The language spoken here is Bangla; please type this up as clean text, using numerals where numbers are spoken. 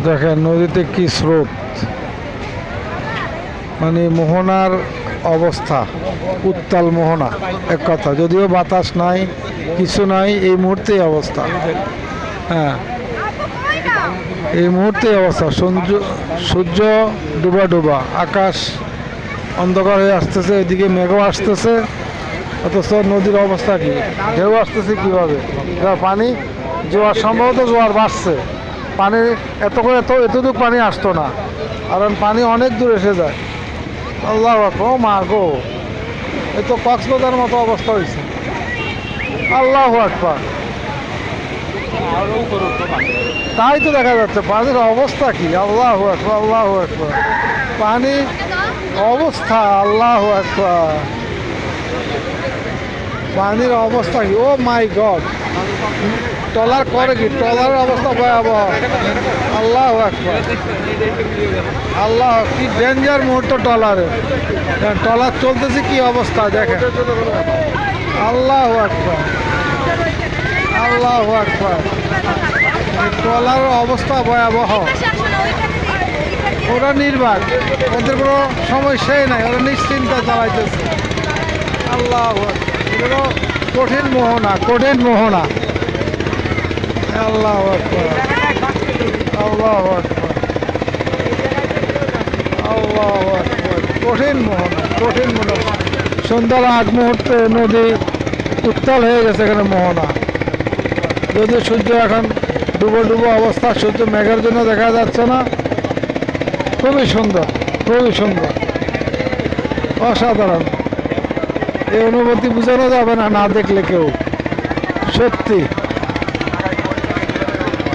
দেখেন নদীতে কি স্রোত, মানে মোহনার অবস্থা উত্তাল মোহনা। এক কথা, যদিও বাতাস নাই, কিছু নাই, এই মুহূর্তে অবস্থা। হ্যাঁ, এই মুহূর্তে অবস্থা। সূর্য ডুবা ডুবা, আকাশ অন্ধকার হয়ে আসতেছে, এদিকে মেঘও আসতেছে, অথচ নদীর অবস্থা কি, ঢেউ আসতেছে কিভাবে। পানি জোয়ার, সম্ভবত জোয়ার বাড়ছে। পানি এত করে এতটুকু পানি আসতো না, কারণ পানি অনেক দূর এসে যায়। আল্লাহ ও মা গো, এ তো কক্সবাজার মতো অবস্থা হয়েছে। আল্লাহ আকবার, তাই তো দেখা যাচ্ছে পানির অবস্থা কি। আল্লাহ আকবার, আল্লাহ আকবার, পানির অবস্থা, আল্লাহ আকবার, পানির অবস্থা কি। ও মাই গড, ট্রলার করে কি, ট্রলারের অবস্থা ভয়াবহ। আল্লাহ আকবার, আল্লাহ, কি ডেঞ্জার মুহূর্ত ট্রলারে। ট্রলার চলতেছে কি অবস্থা দেখেন। আল্লাহ আকবার, আল্লাহ আকবার, ট্রলারের অবস্থা ভয়াবহ। ওরা নির্বাক, ওদের কোনো সমস্যাই নাই, ওরা নিশ্চিন্তা চালাইতেছে। আল্লাহ আকবার, এটা কঠিন মোহনা, কঠিন মোহনা। আল্লাহ আকবার, আল্লাহ আকবার, আল্লাহ আকবার, কঠিন মোহনা, কঠিন মোহনা। সন্ধ্যার আগ মুহূর্তে নদী উত্তাল হয়ে গেছে এখানে মোহনা। যদি সূর্য এখন ডুবো ডুবো অবস্থা, সূর্য মেঘের জন্য দেখা যাচ্ছে না। খুবই সুন্দর, খুবই সুন্দর, অসাধারণ। এই অনুভূতি বোঝানো যাবে না, না দেখলে কেউ। সত্যি।